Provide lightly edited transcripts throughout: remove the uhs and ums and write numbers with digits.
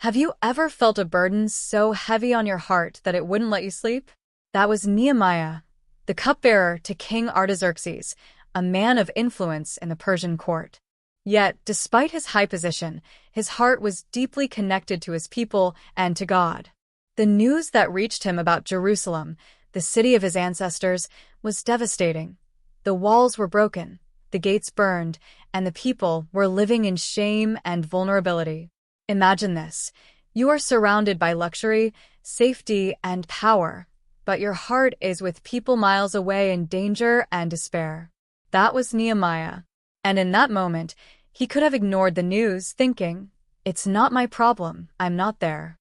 Have you ever felt a burden so heavy on your heart that it wouldn't let you sleep? That was Nehemiah, the cupbearer to King Artaxerxes, a man of influence in the Persian court. Yet, despite his high position, his heart was deeply connected to his people and to God. The news that reached him about Jerusalem, the city of his ancestors, was devastating. The walls were broken, the gates burned, and the people were living in shame and vulnerability. Imagine this. You are surrounded by luxury, safety, and power, but your heart is with people miles away in danger and despair. That was Nehemiah. And in that moment, he could have ignored the news, thinking, "It's not my problem, I'm not there."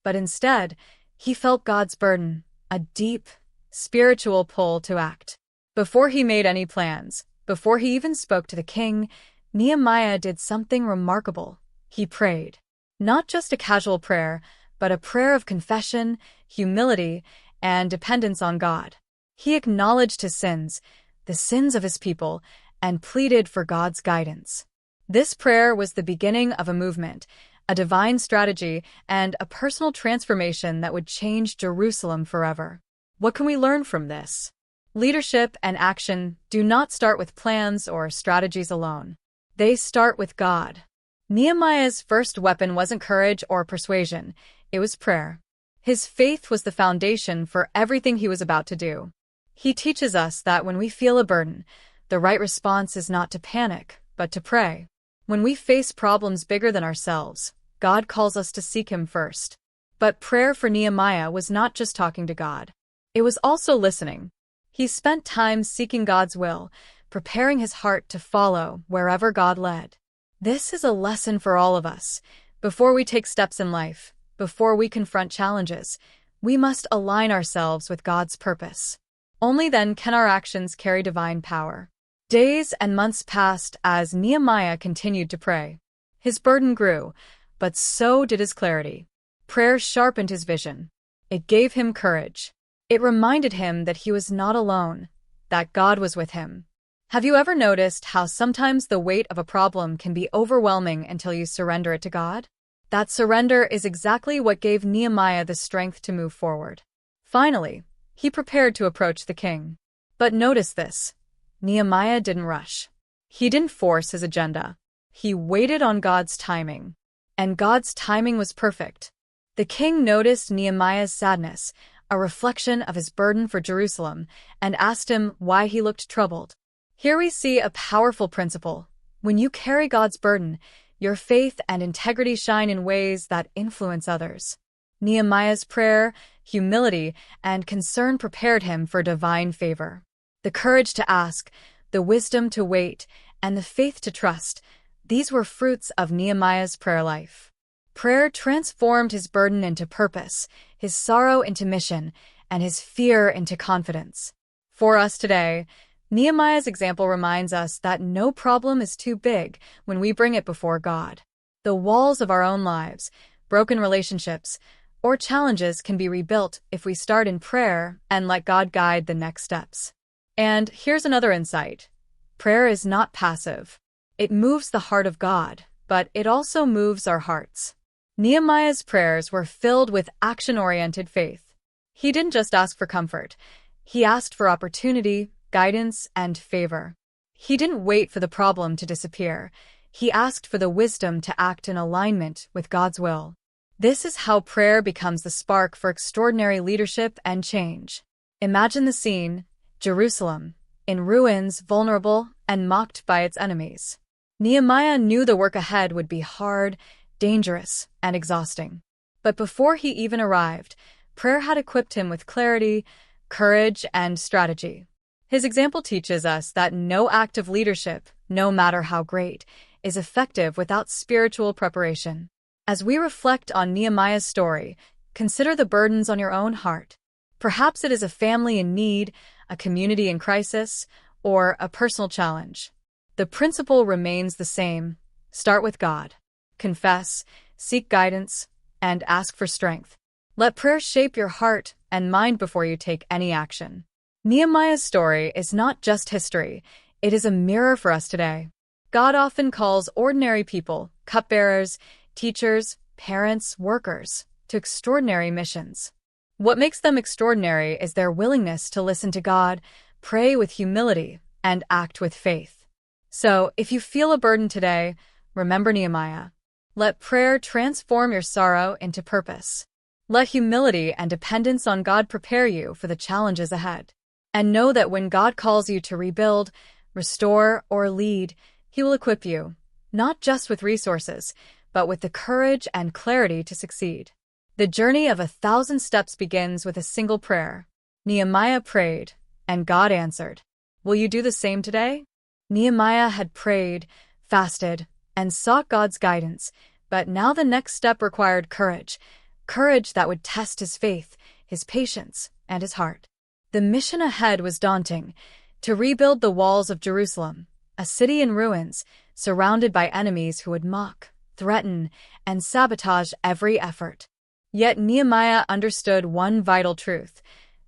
But instead, he felt God's burden, a deep, spiritual pull to act. Before he made any plans, before he even spoke to the king, Nehemiah did something remarkable. He prayed. Not just a casual prayer, but a prayer of confession, humility, and dependence on God. He acknowledged his sins, the sins of his people, and pleaded for God's guidance. This prayer was the beginning of a movement, a divine strategy, and a personal transformation that would change Jerusalem forever. What can we learn from this? Leadership and action do not start with plans or strategies alone. They start with God. Nehemiah's first weapon wasn't courage or persuasion, it was prayer. His faith was the foundation for everything he was about to do. He teaches us that when we feel a burden, the right response is not to panic, but to pray. When we face problems bigger than ourselves, God calls us to seek Him first. But prayer for Nehemiah was not just talking to God. It was also listening. He spent time seeking God's will, preparing his heart to follow wherever God led. This is a lesson for all of us. Before we take steps in life, before we confront challenges, we must align ourselves with God's purpose. Only then can our actions carry divine power. Days and months passed as Nehemiah continued to pray. His burden grew, but so did his clarity. Prayer sharpened his vision. It gave him courage. It reminded him that he was not alone, that God was with him. Have you ever noticed how sometimes the weight of a problem can be overwhelming until you surrender it to God? That surrender is exactly what gave Nehemiah the strength to move forward. Finally, he prepared to approach the king. But notice this. Nehemiah didn't rush. He didn't force his agenda. He waited on God's timing. And God's timing was perfect. The king noticed Nehemiah's sadness, a reflection of his burden for Jerusalem, and asked him why he looked troubled. Here we see a powerful principle. When you carry God's burden, your faith and integrity shine in ways that influence others. Nehemiah's prayer, humility, and concern prepared him for divine favor. The courage to ask, the wisdom to wait, and the faith to trust, these were fruits of Nehemiah's prayer life. Prayer transformed his burden into purpose, his sorrow into mission, and his fear into confidence. For us today, Nehemiah's example reminds us that no problem is too big when we bring it before God. The walls of our own lives, broken relationships, or challenges can be rebuilt if we start in prayer and let God guide the next steps. And here's another insight. Prayer is not passive. It moves the heart of God, but it also moves our hearts. Nehemiah's prayers were filled with action-oriented faith. He didn't just ask for comfort. He asked for opportunity, guidance, and favor. He didn't wait for the problem to disappear. He asked for the wisdom to act in alignment with God's will. This is how prayer becomes the spark for extraordinary leadership and change. Imagine the scene: Jerusalem, in ruins, vulnerable, and mocked by its enemies. Nehemiah knew the work ahead would be hard, dangerous, and exhausting. But before he even arrived, prayer had equipped him with clarity, courage, and strategy. His example teaches us that no act of leadership, no matter how great, is effective without spiritual preparation. As we reflect on Nehemiah's story, consider the burdens on your own heart. Perhaps it is a family in need, a community in crisis, or a personal challenge. The principle remains the same. Start with God. Confess, seek guidance, and ask for strength. Let prayer shape your heart and mind before you take any action. Nehemiah's story is not just history, it is a mirror for us today. God often calls ordinary people, cupbearers, teachers, parents, workers, to extraordinary missions. What makes them extraordinary is their willingness to listen to God, pray with humility, and act with faith. So, if you feel a burden today, remember Nehemiah. Let prayer transform your sorrow into purpose. Let humility and dependence on God prepare you for the challenges ahead. And know that when God calls you to rebuild, restore, or lead, He will equip you, not just with resources, but with the courage and clarity to succeed. The journey of 1,000 steps begins with a single prayer. Nehemiah prayed, and God answered. Will you do the same today? Nehemiah had prayed, fasted, and sought God's guidance, but now the next step required courage. Courage that would test his faith, his patience, and his heart. The mission ahead was daunting: to rebuild the walls of Jerusalem, a city in ruins, surrounded by enemies who would mock, threaten, and sabotage every effort. Yet Nehemiah understood one vital truth: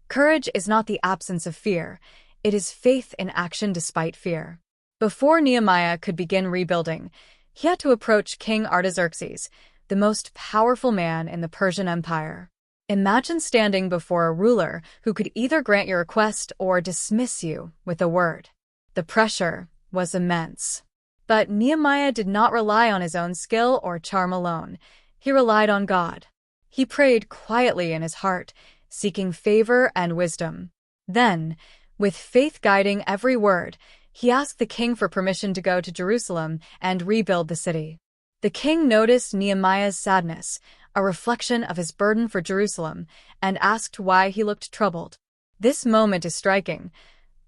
courage is not the absence of fear, it is faith in action despite fear. Before Nehemiah could begin rebuilding, he had to approach King Artaxerxes, the most powerful man in the Persian Empire. Imagine standing before a ruler who could either grant your request or dismiss you with a word. The pressure was immense. But Nehemiah did not rely on his own skill or charm alone. He relied on God. He prayed quietly in his heart, seeking favor and wisdom. Then, with faith guiding every word, he asked the king for permission to go to Jerusalem and rebuild the city. The king noticed Nehemiah's sadness, a reflection of his burden for Jerusalem, and asked why he looked troubled. This moment is striking.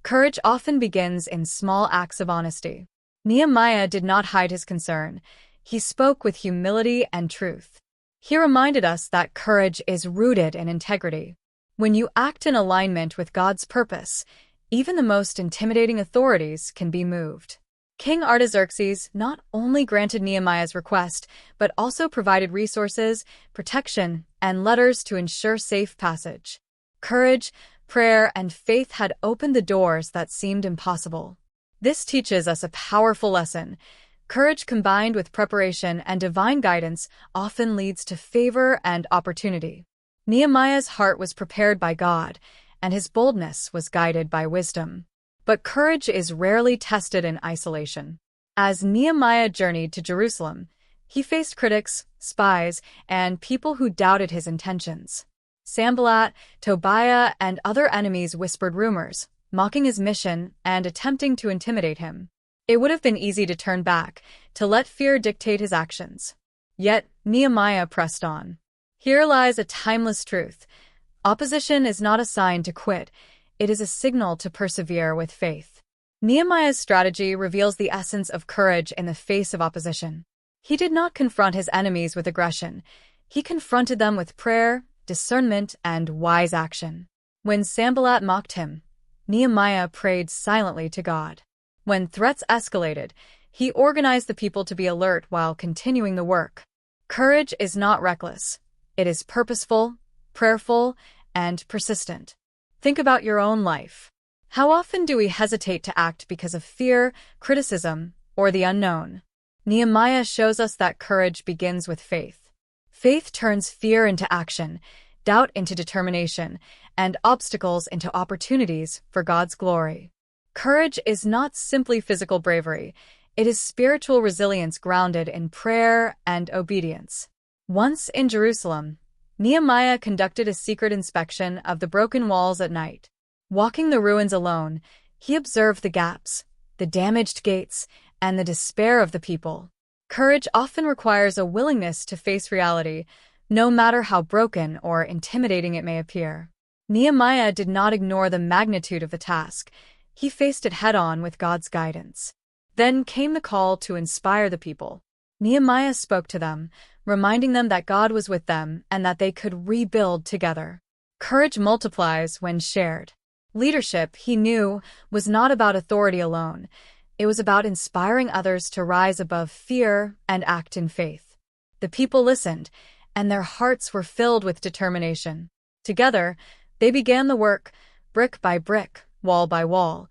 Courage often begins in small acts of honesty. Nehemiah did not hide his concern. He spoke with humility and truth. He reminded us that courage is rooted in integrity. When you act in alignment with God's purpose, even the most intimidating authorities can be moved. King Artaxerxes not only granted Nehemiah's request, but also provided resources, protection, and letters to ensure safe passage. Courage, prayer, and faith had opened the doors that seemed impossible. This teaches us a powerful lesson. Courage combined with preparation and divine guidance often leads to favor and opportunity. Nehemiah's heart was prepared by God, and his boldness was guided by wisdom. But courage is rarely tested in isolation. As Nehemiah journeyed to Jerusalem, he faced critics, spies, and people who doubted his intentions. Sanballat, Tobiah, and other enemies whispered rumors, mocking his mission and attempting to intimidate him. It would have been easy to turn back, to let fear dictate his actions. Yet Nehemiah pressed on. Here lies a timeless truth. Opposition is not a sign to quit. It is a signal to persevere with faith. Nehemiah's strategy reveals the essence of courage in the face of opposition. He did not confront his enemies with aggression. He confronted them with prayer, discernment, and wise action. When Sanballat mocked him, Nehemiah prayed silently to God. When threats escalated, he organized the people to be alert while continuing the work. Courage is not reckless. It is purposeful, prayerful, and persistent. Think about your own life. How often do we hesitate to act because of fear, criticism, or the unknown? Nehemiah shows us that courage begins with faith. Faith turns fear into action, doubt into determination, and obstacles into opportunities for God's glory. Courage is not simply physical bravery. It is spiritual resilience grounded in prayer and obedience. Once in Jerusalem, Nehemiah conducted a secret inspection of the broken walls at night. Walking the ruins alone, he observed the gaps, the damaged gates, and the despair of the people. Courage often requires a willingness to face reality, no matter how broken or intimidating it may appear. Nehemiah did not ignore the magnitude of the task. He faced it head-on with God's guidance. Then came the call to inspire the people. Nehemiah spoke to them, reminding them that God was with them and that they could rebuild together. Courage multiplies when shared. Leadership, he knew, was not about authority alone. It was about inspiring others to rise above fear and act in faith. The people listened, and their hearts were filled with determination. Together, they began the work, brick by brick, wall by wall,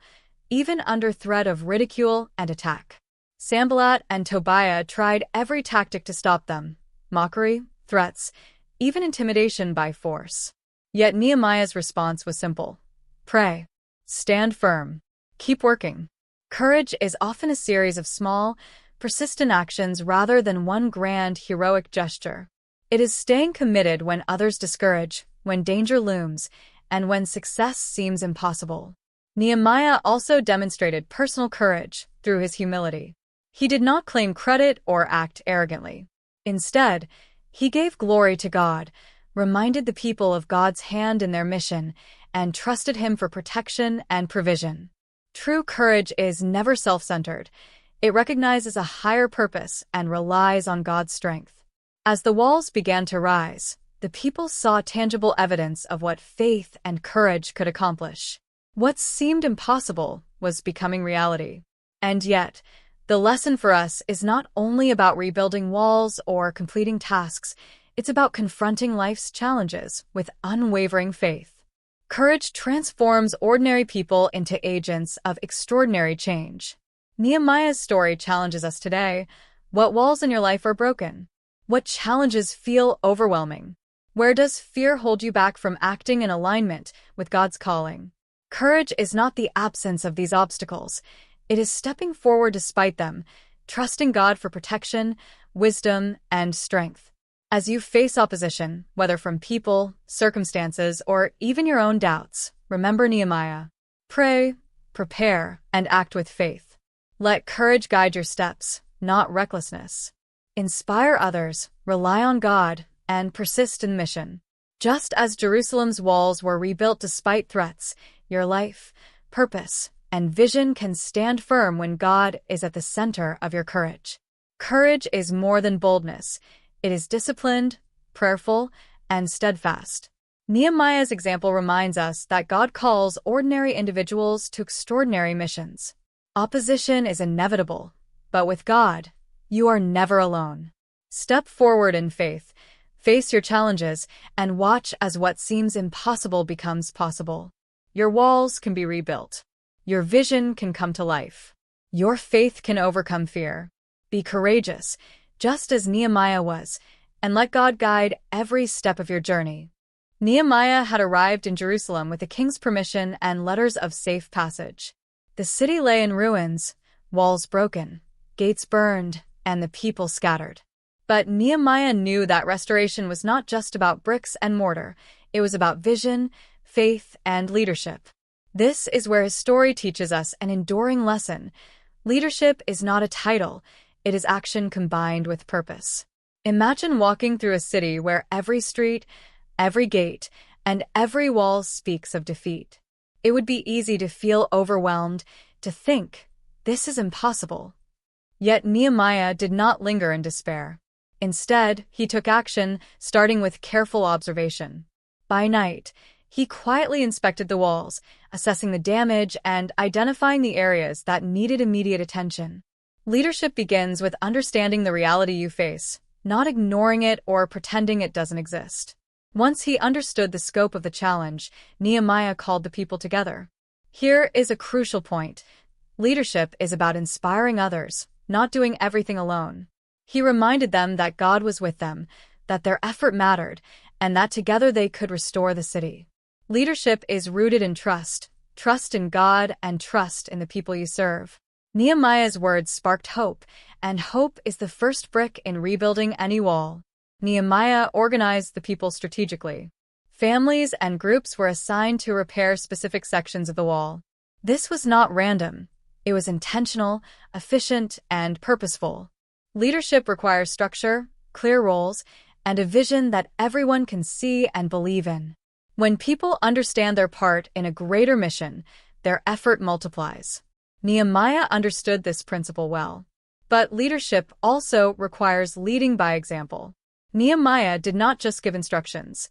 even under threat of ridicule and attack. Sanballat and Tobiah tried every tactic to stop them, mockery, threats, even intimidation by force. Yet Nehemiah's response was simple. Pray. Stand firm. Keep working. Courage is often a series of small, persistent actions rather than one grand, heroic gesture. It is staying committed when others discourage, when danger looms, and when success seems impossible. Nehemiah also demonstrated personal courage through his humility. He did not claim credit or act arrogantly. Instead, he gave glory to God, reminded the people of God's hand in their mission, and trusted Him for protection and provision. True courage is never self-centered. It recognizes a higher purpose and relies on God's strength. As the walls began to rise, the people saw tangible evidence of what faith and courage could accomplish. What seemed impossible was becoming reality. And yet, the lesson for us is not only about rebuilding walls or completing tasks, it's about confronting life's challenges with unwavering faith. Courage transforms ordinary people into agents of extraordinary change. Nehemiah's story challenges us today. What walls in your life are broken? What challenges feel overwhelming? Where does fear hold you back from acting in alignment with God's calling? Courage is not the absence of these obstacles. It is stepping forward despite them, trusting God for protection, wisdom, and strength. As you face opposition, whether from people, circumstances, or even your own doubts, remember Nehemiah. Pray, prepare, and act with faith. Let courage guide your steps, not recklessness. Inspire others, rely on God, and persist in mission. Just as Jerusalem's walls were rebuilt despite threats, your life, purpose, and vision can stand firm when God is at the center of your courage. Courage is more than boldness. It is disciplined, prayerful, and steadfast. Nehemiah's example reminds us that God calls ordinary individuals to extraordinary missions. Opposition is inevitable, but with God, you are never alone. Step forward in faith, face your challenges, and watch as what seems impossible becomes possible. Your walls can be rebuilt. Your vision can come to life. Your faith can overcome fear. Be courageous, just as Nehemiah was, and let God guide every step of your journey. Nehemiah had arrived in Jerusalem with the king's permission and letters of safe passage. The city lay in ruins, walls broken, gates burned, and the people scattered. But Nehemiah knew that restoration was not just about bricks and mortar. It was about vision, faith, and leadership. This is where his story teaches us an enduring lesson. Leadership is not a title. It is action combined with purpose. Imagine walking through a city where every street, every gate, and every wall speaks of defeat. It would be easy to feel overwhelmed, to think, this is impossible. Yet Nehemiah did not linger in despair. Instead, he took action, starting with careful observation. By night, he quietly inspected the walls, assessing the damage and identifying the areas that needed immediate attention. Leadership begins with understanding the reality you face, not ignoring it or pretending it doesn't exist. Once he understood the scope of the challenge, Nehemiah called the people together. Here is a crucial point. Leadership is about inspiring others, not doing everything alone. He reminded them that God was with them, that their effort mattered, and that together they could restore the city. Leadership is rooted in trust in God and trust in the people you serve. Nehemiah's words sparked hope, and hope is the first brick in rebuilding any wall. Nehemiah organized the people strategically. Families and groups were assigned to repair specific sections of the wall. This was not random. It was intentional, efficient, and purposeful. Leadership requires structure, clear roles, and a vision that everyone can see and believe in. When people understand their part in a greater mission, their effort multiplies. Nehemiah understood this principle well. But leadership also requires leading by example. Nehemiah did not just give instructions.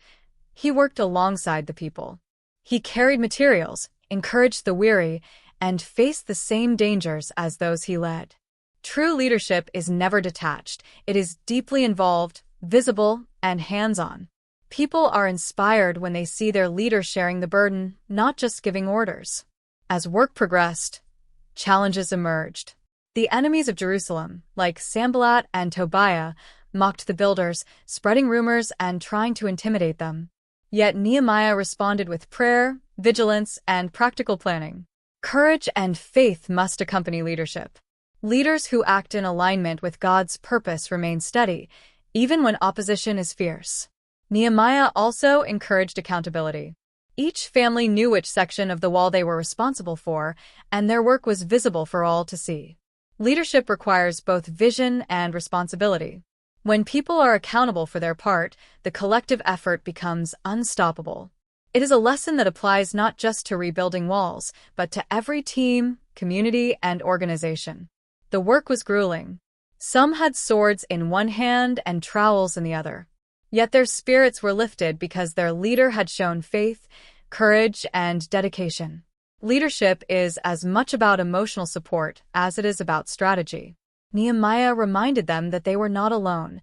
He worked alongside the people. He carried materials, encouraged the weary, and faced the same dangers as those he led. True leadership is never detached. It is deeply involved, visible, and hands-on. People are inspired when they see their leader sharing the burden, not just giving orders. As work progressed, challenges emerged. The enemies of Jerusalem, like Sanballat and Tobiah, mocked the builders, spreading rumors and trying to intimidate them. Yet Nehemiah responded with prayer, vigilance, and practical planning. Courage and faith must accompany leadership. Leaders who act in alignment with God's purpose remain steady, even when opposition is fierce. Nehemiah also encouraged accountability. Each family knew which section of the wall they were responsible for, and their work was visible for all to see. Leadership requires both vision and responsibility. When people are accountable for their part, the collective effort becomes unstoppable. It is a lesson that applies not just to rebuilding walls, but to every team, community, and organization. The work was grueling. Some had swords in one hand and trowels in the other. Yet their spirits were lifted because their leader had shown faith, courage, and dedication. Leadership is as much about emotional support as it is about strategy. Nehemiah reminded them that they were not alone,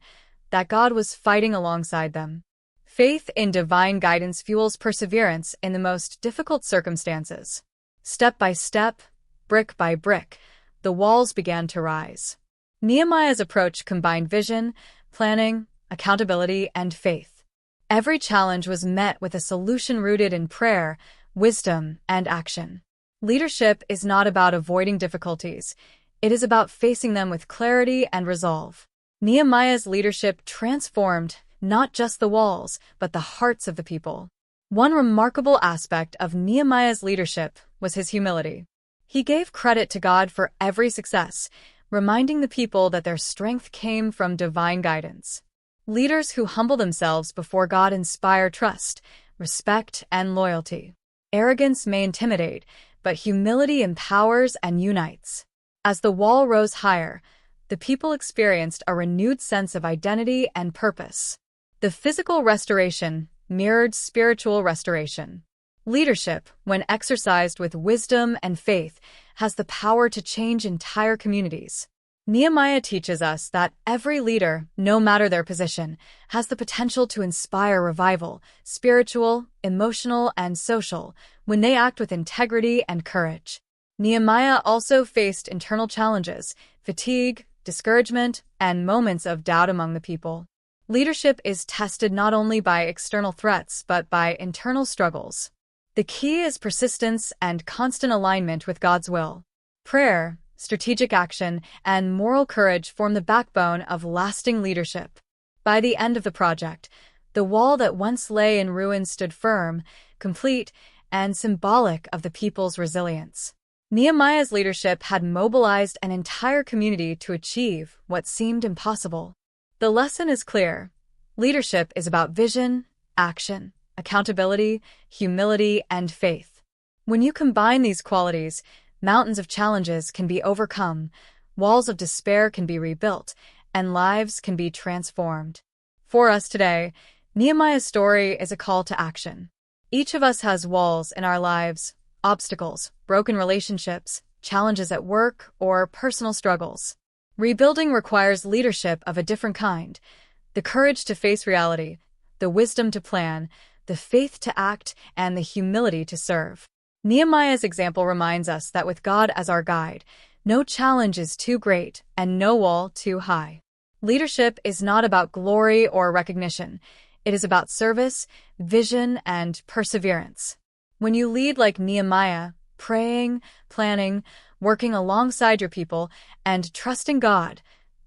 that God was fighting alongside them. Faith in divine guidance fuels perseverance in the most difficult circumstances. Step by step, brick by brick, the walls began to rise. Nehemiah's approach combined vision, planning, accountability, and faith. Every challenge was met with a solution rooted in prayer, wisdom, and action. Leadership is not about avoiding difficulties. It is about facing them with clarity and resolve. Nehemiah's leadership transformed not just the walls, but the hearts of the people. One remarkable aspect of Nehemiah's leadership was his humility. He gave credit to God for every success, reminding the people that their strength came from divine guidance. Leaders who humble themselves before God inspire trust, respect, and loyalty. Arrogance may intimidate, but humility empowers and unites. As the wall rose higher, the people experienced a renewed sense of identity and purpose. The physical restoration mirrored spiritual restoration. Leadership, when exercised with wisdom and faith, has the power to change entire communities. Nehemiah teaches us that every leader, no matter their position, has the potential to inspire revival, spiritual, emotional, and social, when they act with integrity and courage. Nehemiah also faced internal challenges, fatigue, discouragement, and moments of doubt among the people. Leadership is tested not only by external threats, but by internal struggles. The key is persistence and constant alignment with God's will. Prayer, strategic action, and moral courage form the backbone of lasting leadership. By the end of the project, the wall that once lay in ruins stood firm, complete, and symbolic of the people's resilience. Nehemiah's leadership had mobilized an entire community to achieve what seemed impossible. The lesson is clear. Leadership is about vision, action, accountability, humility, and faith. When you combine these qualities, mountains of challenges can be overcome, walls of despair can be rebuilt, and lives can be transformed. For us today, Nehemiah's story is a call to action. Each of us has walls in our lives, obstacles, broken relationships, challenges at work, or personal struggles. Rebuilding requires leadership of a different kind: the courage to face reality, the wisdom to plan, the faith to act, and the humility to serve. Nehemiah's example reminds us that with God as our guide, no challenge is too great and no wall too high. Leadership is not about glory or recognition. It is about service, vision, and perseverance. When you lead like Nehemiah, praying, planning, working alongside your people, and trusting God,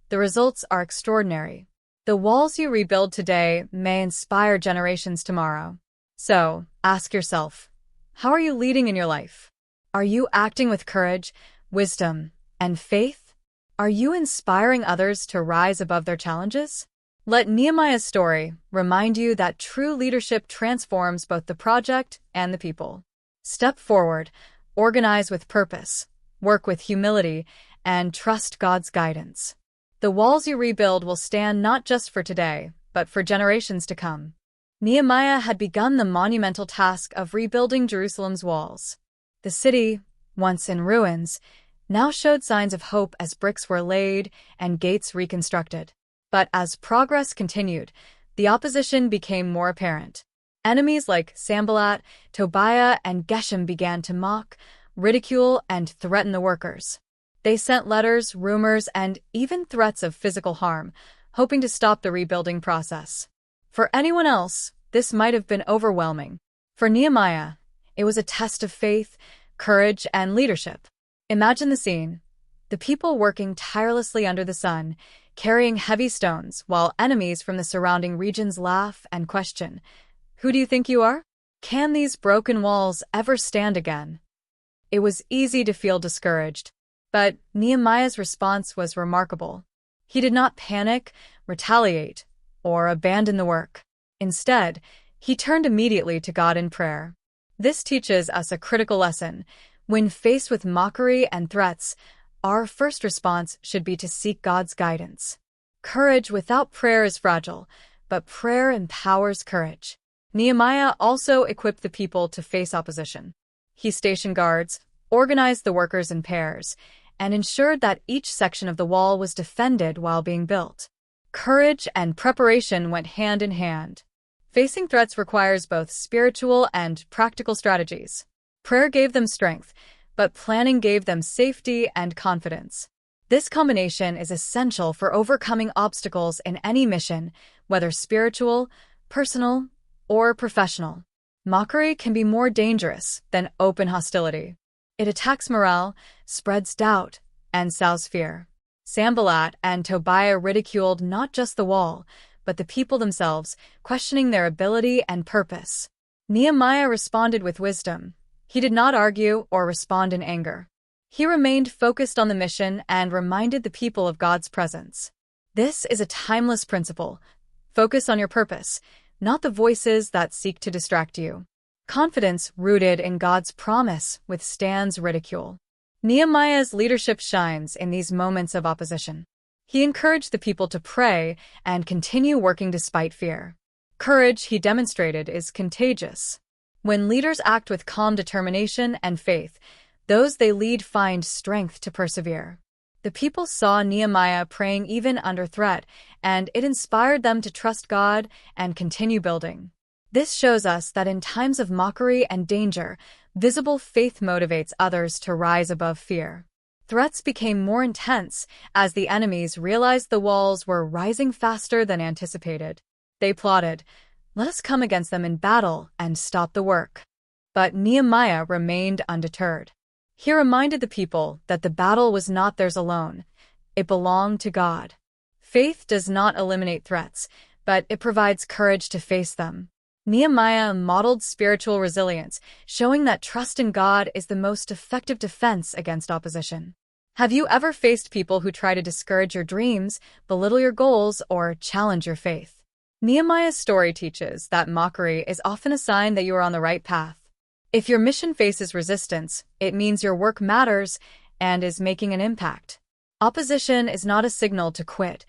the results are extraordinary. The walls you rebuild today may inspire generations tomorrow. So, ask yourself, how are you leading in your life? Are you acting with courage, wisdom, and faith? Are you inspiring others to rise above their challenges? Let Nehemiah's story remind you that true leadership transforms both the project and the people. Step forward, organize with purpose, work with humility, and trust God's guidance. The walls you rebuild will stand not just for today, but for generations to come. Nehemiah had begun the monumental task of rebuilding Jerusalem's walls. The city, once in ruins, now showed signs of hope as bricks were laid and gates reconstructed. But as progress continued, the opposition became more apparent. Enemies like Sanballat, Tobiah, and Geshem began to mock, ridicule, and threaten the workers. They sent letters, rumors, and even threats of physical harm, hoping to stop the rebuilding process. For anyone else, this might have been overwhelming. For Nehemiah, it was a test of faith, courage, and leadership. Imagine the scene. The people working tirelessly under the sun, carrying heavy stones, while enemies from the surrounding regions laugh and question, "Who do you think you are? Can these broken walls ever stand again?" It was easy to feel discouraged, but Nehemiah's response was remarkable. He did not panic, retaliate, or abandon the work. Instead, he turned immediately to God in prayer. This teaches us a critical lesson. When faced with mockery and threats, our first response should be to seek God's guidance. Courage without prayer is fragile, but prayer empowers courage. Nehemiah also equipped the people to face opposition. He stationed guards, organized the workers in pairs, and ensured that each section of the wall was defended while being built. Courage and preparation went hand in hand. Facing threats requires both spiritual and practical strategies. Prayer gave them strength, but planning gave them safety and confidence. This combination is essential for overcoming obstacles in any mission, whether spiritual, personal, or professional. Mockery can be more dangerous than open hostility. It attacks morale, spreads doubt, and sows fear. Sanballat and Tobiah ridiculed not just the wall, but the people themselves, questioning their ability and purpose. Nehemiah responded with wisdom. He did not argue or respond in anger. He remained focused on the mission and reminded the people of God's presence. This is a timeless principle. Focus on your purpose, not the voices that seek to distract you. Confidence rooted in God's promise withstands ridicule. Nehemiah's leadership shines in these moments of opposition. He encouraged the people to pray and continue working despite fear. Courage, he demonstrated, is contagious. When leaders act with calm determination and faith, those they lead find strength to persevere. The people saw Nehemiah praying even under threat, and it inspired them to trust God and continue building. This shows us that in times of mockery and danger, visible faith motivates others to rise above fear. Threats became more intense as the enemies realized the walls were rising faster than anticipated. They plotted, "Let us come against them in battle and stop the work." But Nehemiah remained undeterred. He reminded the people that the battle was not theirs alone. It belonged to God. Faith does not eliminate threats, but it provides courage to face them. Nehemiah modeled spiritual resilience, showing that trust in God is the most effective defense against opposition. Have you ever faced people who try to discourage your dreams, belittle your goals, or challenge your faith? Nehemiah's story teaches that mockery is often a sign that you are on the right path. If your mission faces resistance, it means your work matters and is making an impact. Opposition is not a signal to quit.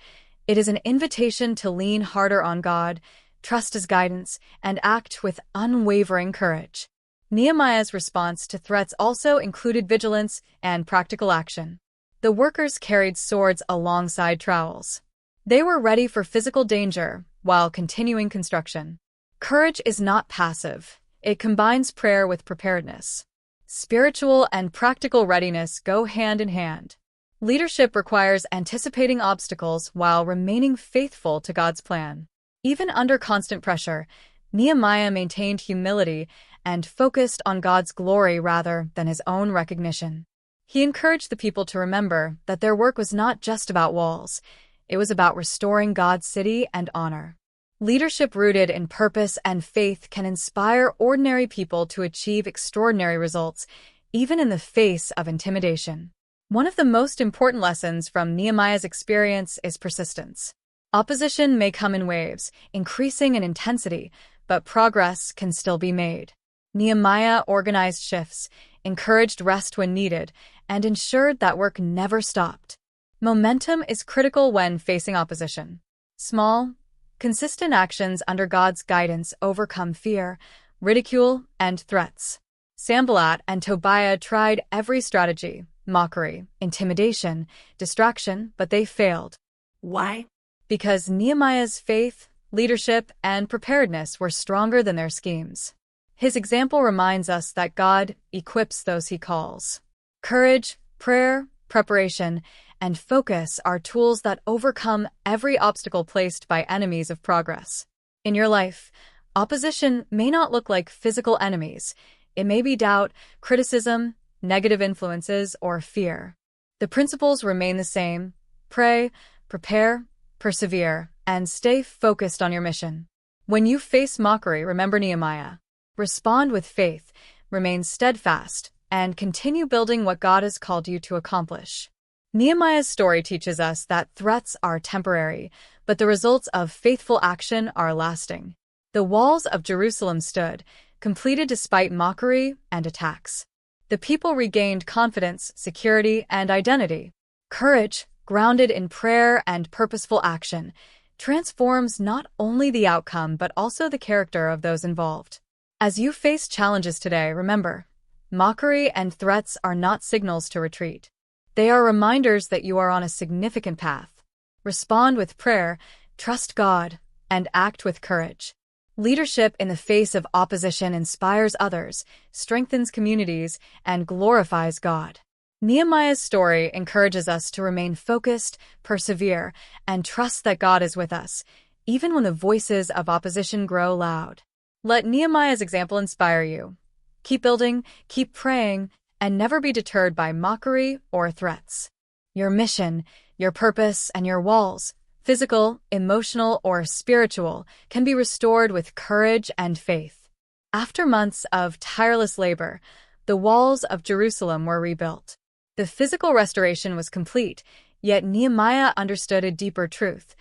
It is an invitation to lean harder on God, trust His guidance, and act with unwavering courage. Nehemiah's response to threats also included vigilance and practical action. The workers carried swords alongside trowels. They were ready for physical danger while continuing construction. Courage is not passive. It combines prayer with preparedness. Spiritual and practical readiness go hand in hand. Leadership requires anticipating obstacles while remaining faithful to God's plan. Even under constant pressure, Nehemiah maintained humility and focused on God's glory rather than his own recognition. He encouraged the people to remember that their work was not just about walls. It was about restoring God's city and honor. Leadership rooted in purpose and faith can inspire ordinary people to achieve extraordinary results, even in the face of intimidation. One of the most important lessons from Nehemiah's experience is persistence. Opposition may come in waves, increasing in intensity, but progress can still be made. Nehemiah organized shifts, encouraged rest when needed, and ensured that work never stopped. Momentum is critical when facing opposition. Small, consistent actions under God's guidance overcome fear, ridicule, and threats. Sanballat and Tobiah tried every strategy: mockery, intimidation, distraction, but they failed. Why? Because Nehemiah's faith, leadership, and preparedness were stronger than their schemes. His example reminds us that God equips those He calls. Courage, prayer, preparation, and focus are tools that overcome every obstacle placed by enemies of progress. In your life, opposition may not look like physical enemies. It may be doubt, criticism, negative influences, or fear. The principles remain the same. Pray, prepare, persevere, and stay focused on your mission. When you face mockery, remember Nehemiah. Respond with faith, remain steadfast, and continue building what God has called you to accomplish. Nehemiah's story teaches us that threats are temporary, but the results of faithful action are lasting. The walls of Jerusalem stood, completed despite mockery and attacks. The people regained confidence, security, and identity. Courage, grounded in prayer and purposeful action, transforms not only the outcome but also the character of those involved. As you face challenges today, remember, mockery and threats are not signals to retreat. They are reminders that you are on a significant path. Respond with prayer, trust God, and act with courage. Leadership in the face of opposition inspires others, strengthens communities, and glorifies God. Nehemiah's story encourages us to remain focused, persevere, and trust that God is with us, even when the voices of opposition grow loud. Let Nehemiah's example inspire you. Keep building, keep praying, and never be deterred by mockery or threats. Your mission, your purpose, and your walls, physical, emotional, or spiritual, can be restored with courage and faith. After months of tireless labor, the walls of Jerusalem were rebuilt. The physical restoration was complete, yet Nehemiah understood a deeper truth.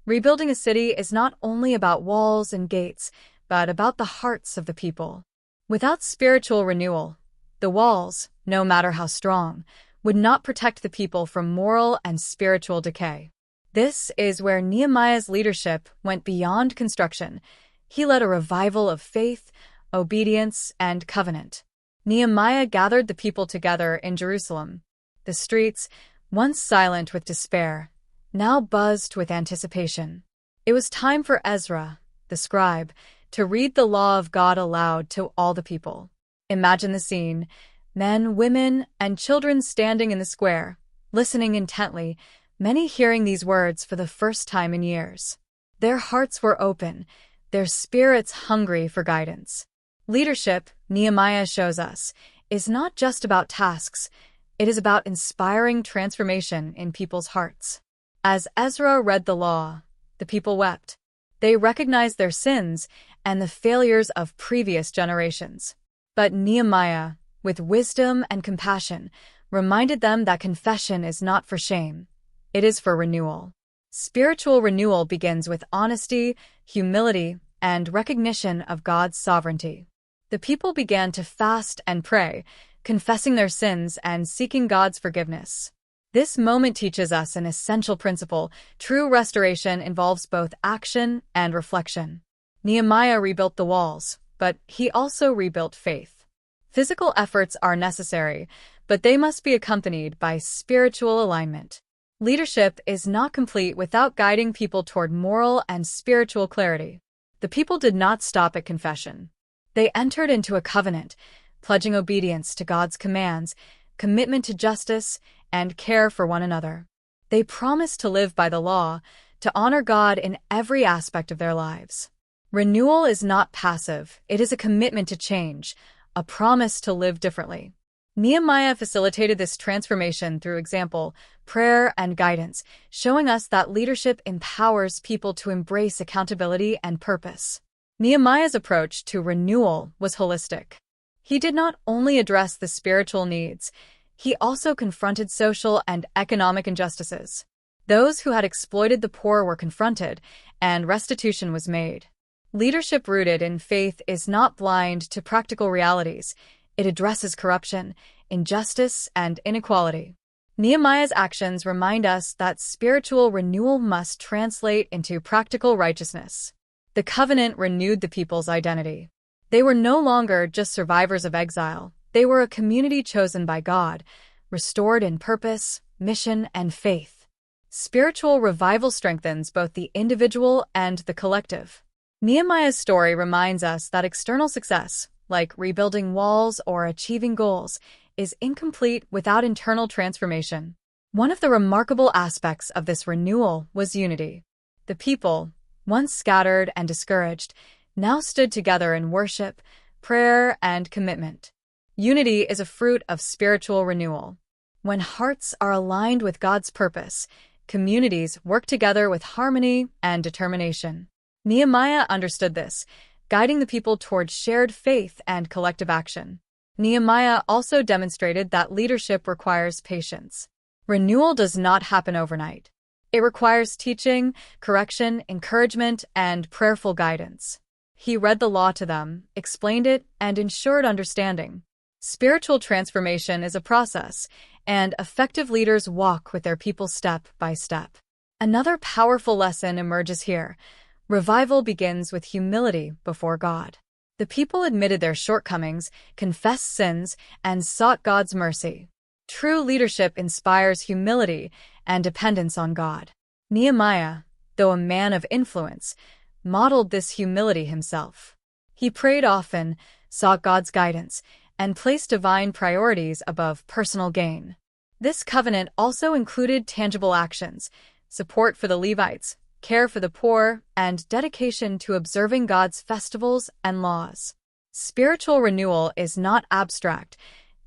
Rebuilding a city is not only about walls and gates, but about the hearts of the people. Without spiritual renewal, the walls, no matter how strong, would not protect the people from moral and spiritual decay. This is where Nehemiah's leadership went beyond construction. He led a revival of faith, obedience, and covenant. Nehemiah gathered the people together in Jerusalem. The streets, once silent with despair, now buzzed with anticipation. It was time for Ezra, the scribe, to read the law of God aloud to all the people. Imagine the scene: men, women, and children standing in the square, listening intently, many hearing these words for the first time in years. Their hearts were open, their spirits hungry for guidance. Leadership, Nehemiah shows us, is not just about tasks. It is about inspiring transformation in people's hearts. As Ezra read the law, the people wept. They recognized their sins and the failures of previous generations. But Nehemiah, with wisdom and compassion, reminded them that confession is not for shame. It is for renewal. Spiritual renewal begins with honesty, humility, and recognition of God's sovereignty. The people began to fast and pray, confessing their sins and seeking God's forgiveness. This moment teaches us an essential principle: true restoration involves both action and reflection. Nehemiah rebuilt the walls, but he also rebuilt faith. Physical efforts are necessary, but they must be accompanied by spiritual alignment. Leadership is not complete without guiding people toward moral and spiritual clarity. The people did not stop at confession. They entered into a covenant, pledging obedience to God's commands, commitment to justice, and care for one another. They promised to live by the law, to honor God in every aspect of their lives. Renewal is not passive, it is a commitment to change, a promise to live differently. Nehemiah facilitated this transformation through example, prayer, and guidance, showing us that leadership empowers people to embrace accountability and purpose. Nehemiah's approach to renewal was holistic. He did not only address the spiritual needs, he also confronted social and economic injustices. Those who had exploited the poor were confronted, and restitution was made. Leadership rooted in faith is not blind to practical realities. It addresses corruption, injustice, and inequality. Nehemiah's actions remind us that spiritual renewal must translate into practical righteousness. The covenant renewed the people's identity. They were no longer just survivors of exile. They were a community chosen by God, restored in purpose, mission, and faith. Spiritual revival strengthens both the individual and the collective. Nehemiah's story reminds us that external success, like rebuilding walls or achieving goals, is incomplete without internal transformation. One of the remarkable aspects of this renewal was unity. The people, once scattered and discouraged, now stood together in worship, prayer, and commitment. Unity is a fruit of spiritual renewal. When hearts are aligned with God's purpose, communities work together with harmony and determination. Nehemiah understood this, guiding the people toward shared faith and collective action. Nehemiah also demonstrated that leadership requires patience. Renewal does not happen overnight. It requires teaching, correction, encouragement, and prayerful guidance. He read the law to them, explained it, and ensured understanding. Spiritual transformation is a process, and effective leaders walk with their people step by step. Another powerful lesson emerges here. Revival begins with humility before God. The people admitted their shortcomings, confessed sins, and sought God's mercy. True leadership inspires humility and dependence on God. Nehemiah, though a man of influence, modeled this humility himself. He prayed often, sought God's guidance, and placed divine priorities above personal gain. This covenant also included tangible actions, support for the Levites, care for the poor, and dedication to observing God's festivals and laws. Spiritual renewal is not abstract.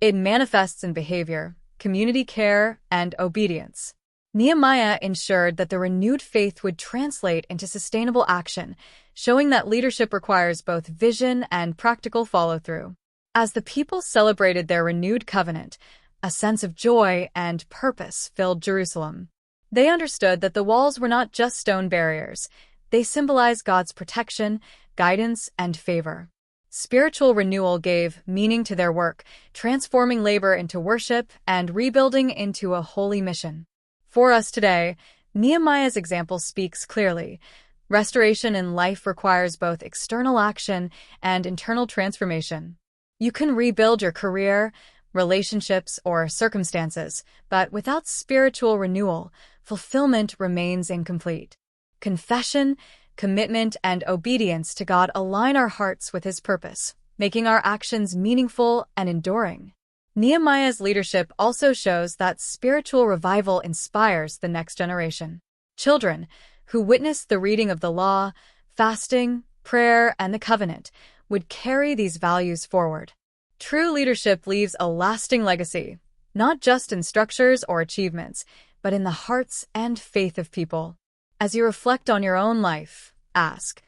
It manifests in behavior, community care, and obedience. Nehemiah ensured that the renewed faith would translate into sustainable action, showing that leadership requires both vision and practical follow-through. As the people celebrated their renewed covenant, a sense of joy and purpose filled Jerusalem. They understood that the walls were not just stone barriers. They symbolized God's protection, guidance, and favor. Spiritual renewal gave meaning to their work, transforming labor into worship and rebuilding into a holy mission. For us today, Nehemiah's example speaks clearly. Restoration in life requires both external action and internal transformation. You can rebuild your career, relationships, or circumstances, but without spiritual renewal, fulfillment remains incomplete. Confession, commitment, and obedience to God align our hearts with His purpose, making our actions meaningful and enduring. Nehemiah's leadership also shows that spiritual revival inspires the next generation. Children, who witnessed the reading of the law, fasting, prayer, and the covenant, would carry these values forward. True leadership leaves a lasting legacy, not just in structures or achievements, but in the hearts and faith of people. As you reflect on your own life, ask,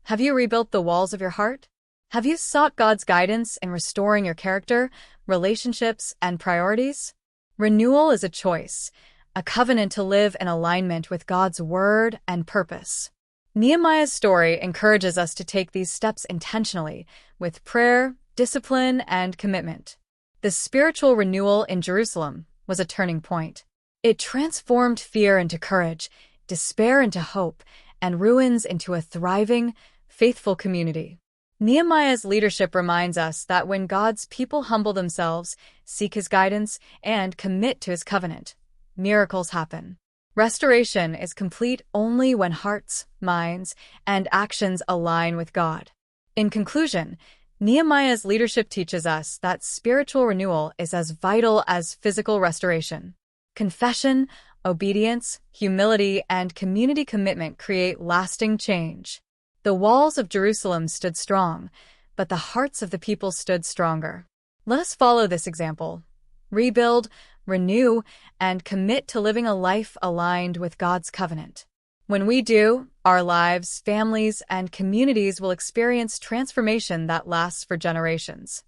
have you rebuilt the walls of your heart? Have you sought God's guidance in restoring your character, relationships, and priorities? Renewal is a choice, a covenant to live in alignment with God's word and purpose. Nehemiah's story encourages us to take these steps intentionally, with prayer, discipline, and commitment. The spiritual renewal in Jerusalem was a turning point. It transformed fear into courage, despair into hope, and ruins into a thriving, faithful community. Nehemiah's leadership reminds us that when God's people humble themselves, seek His guidance, and commit to His covenant, miracles happen. Restoration is complete only when hearts, minds, and actions align with God. In conclusion, Nehemiah's leadership teaches us that spiritual renewal is as vital as physical restoration. Confession, obedience, humility, and community commitment create lasting change. The walls of Jerusalem stood strong, but the hearts of the people stood stronger. Let us follow this example. Rebuild, renew, and commit to living a life aligned with God's covenant. When we do, our lives, families, and communities will experience transformation that lasts for generations.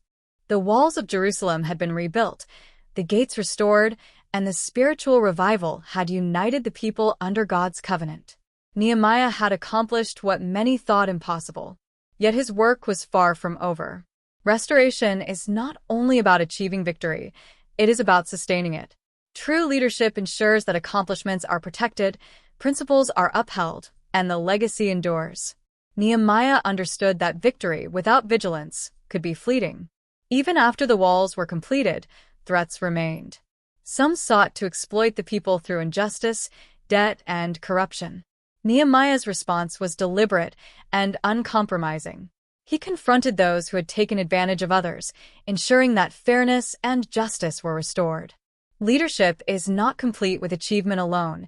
The walls of Jerusalem had been rebuilt, the gates restored, and the spiritual revival had united the people under God's covenant. Nehemiah had accomplished what many thought impossible, yet his work was far from over. Restoration is not only about achieving victory, it is about sustaining it. True leadership ensures that accomplishments are protected, principles are upheld, and the legacy endures. Nehemiah understood that victory without vigilance could be fleeting. Even after the walls were completed, threats remained. Some sought to exploit the people through injustice, debt, and corruption. Nehemiah's response was deliberate and uncompromising. He confronted those who had taken advantage of others, ensuring that fairness and justice were restored. Leadership is not complete with achievement alone.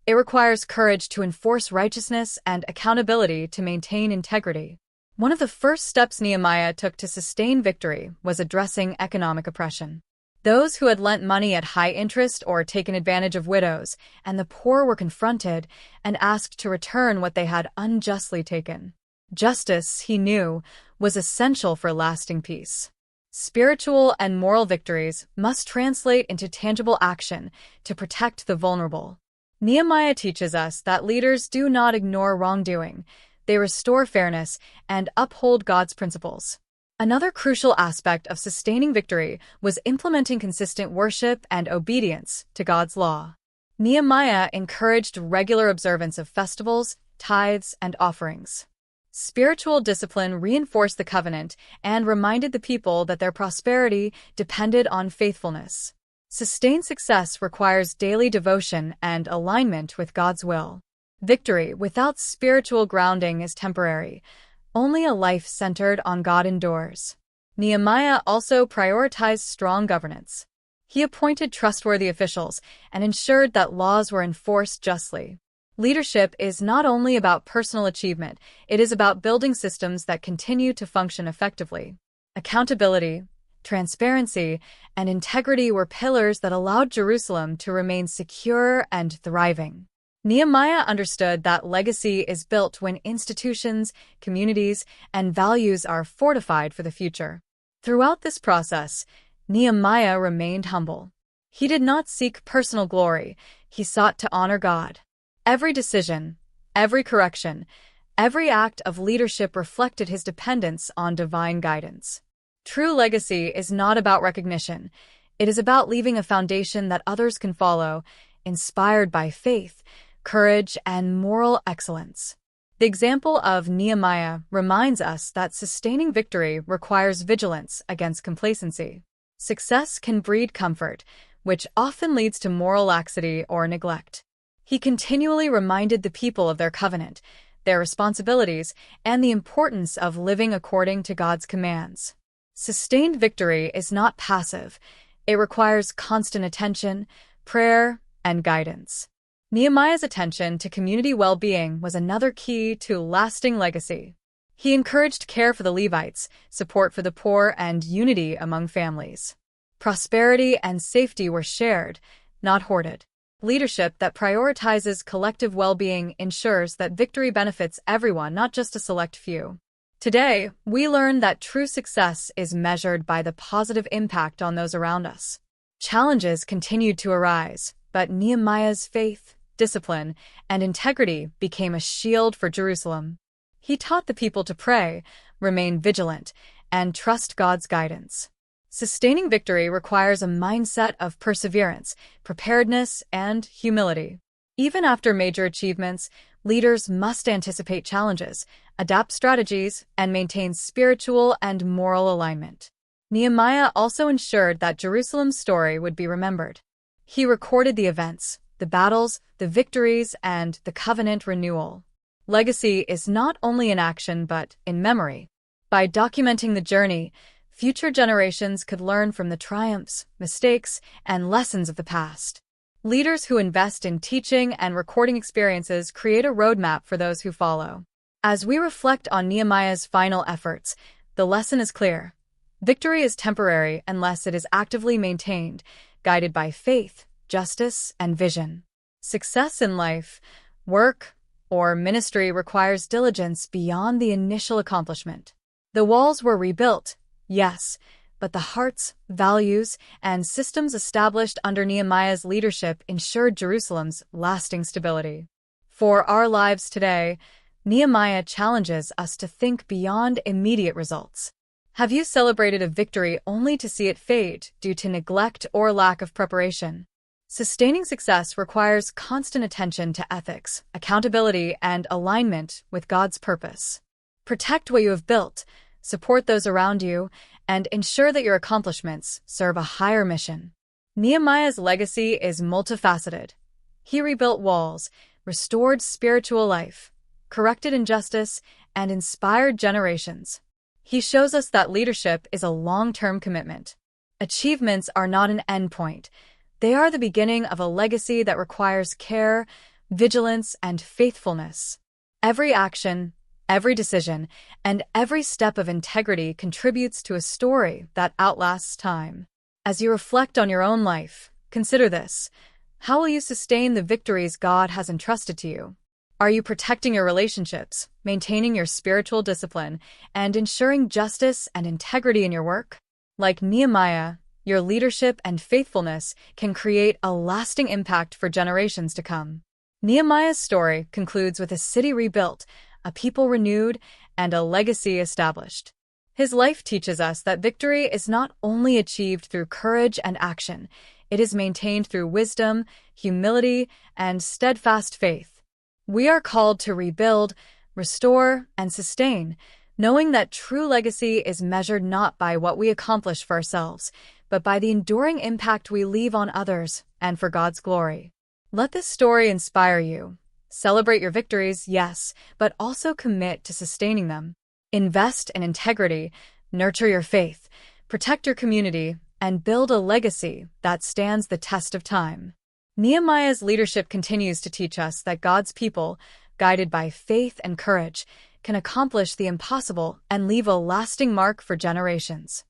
It requires courage to enforce righteousness and accountability to maintain integrity. One of the first steps Nehemiah took to sustain victory was addressing economic oppression. Those who had lent money at high interest or taken advantage of widows and the poor were confronted and asked to return what they had unjustly taken. Justice, he knew, was essential for lasting peace. Spiritual and moral victories must translate into tangible action to protect the vulnerable. Nehemiah teaches us that leaders do not ignore wrongdoing. They restore fairness and uphold God's principles. Another crucial aspect of sustaining victory was implementing consistent worship and obedience to God's law. Nehemiah encouraged regular observance of festivals, tithes, and offerings. Spiritual discipline reinforced the covenant and reminded the people that their prosperity depended on faithfulness. Sustained success requires daily devotion and alignment with God's will. Victory without spiritual grounding is temporary. Only a life centered on God endures. Nehemiah also prioritized strong governance. He appointed trustworthy officials and ensured that laws were enforced justly. Leadership is not only about personal achievement, it is about building systems that continue to function effectively. Accountability, transparency, and integrity were pillars that allowed Jerusalem to remain secure and thriving. Nehemiah understood that legacy is built when institutions, communities, and values are fortified for the future. Throughout this process, Nehemiah remained humble. He did not seek personal glory, he sought to honor God. Every decision, every correction, every act of leadership reflected his dependence on divine guidance. True legacy is not about recognition. It is about leaving a foundation that others can follow, inspired by faith, courage, and moral excellence. The example of Nehemiah reminds us that sustaining victory requires vigilance against complacency. Success can breed comfort, which often leads to moral laxity or neglect. He continually reminded the people of their covenant, their responsibilities, and the importance of living according to God's commands. Sustained victory is not passive. It requires constant attention, prayer, and guidance. Nehemiah's attention to community well-being was another key to lasting legacy. He encouraged care for the Levites, support for the poor, and unity among families. Prosperity and safety were shared, not hoarded. Leadership that prioritizes collective well-being ensures that victory benefits everyone, not just a select few. Today, we learn that true success is measured by the positive impact on those around us. Challenges continued to arise, but Nehemiah's faith, discipline, and integrity became a shield for Jerusalem. He taught the people to pray, remain vigilant, and trust God's guidance. Sustaining victory requires a mindset of perseverance, preparedness, and humility. Even after major achievements, leaders must anticipate challenges, adapt strategies, and maintain spiritual and moral alignment. Nehemiah also ensured that Jerusalem's story would be remembered. He recorded the events, the battles, the victories, and the covenant renewal. Legacy is not only in action but in memory. By documenting the journey, future generations could learn from the triumphs, mistakes, and lessons of the past. Leaders who invest in teaching and recording experiences create a roadmap for those who follow. As we reflect on Nehemiah's final efforts, the lesson is clear. Victory is temporary unless it is actively maintained, guided by faith, justice, and vision. Success in life, work, or ministry requires diligence beyond the initial accomplishment. The walls were rebuilt, yes, but the hearts, values, and systems established under Nehemiah's leadership ensured Jerusalem's lasting stability. For our lives today, Nehemiah challenges us to think beyond immediate results. Have you celebrated a victory only to see it fade due to neglect or lack of preparation? Sustaining success requires constant attention to ethics, accountability, and alignment with God's purpose. Protect what you have built, support those around you, and ensure that your accomplishments serve a higher mission. Nehemiah's legacy is multifaceted. He rebuilt walls, restored spiritual life, corrected injustice, and inspired generations. He shows us that leadership is a long-term commitment. Achievements are not an endpoint. They are the beginning of a legacy that requires care, vigilance, and faithfulness. Every action, every decision, and every step of integrity contributes to a story that outlasts time. As you reflect on your own life, consider this. How will you sustain the victories God has entrusted to you? Are you protecting your relationships, maintaining your spiritual discipline, and ensuring justice and integrity in your work? Like Nehemiah, your leadership and faithfulness can create a lasting impact for generations to come. Nehemiah's story concludes with a city rebuilt, a people renewed, and a legacy established. His life teaches us that victory is not only achieved through courage and action, it is maintained through wisdom, humility, and steadfast faith. We are called to rebuild, restore, and sustain, knowing that true legacy is measured not by what we accomplish for ourselves, but by the enduring impact we leave on others and for God's glory. Let this story inspire you. Celebrate your victories, yes, but also commit to sustaining them. Invest in integrity, nurture your faith, protect your community, and build a legacy that stands the test of time. Nehemiah's leadership continues to teach us that God's people, guided by faith and courage, can accomplish the impossible and leave a lasting mark for generations.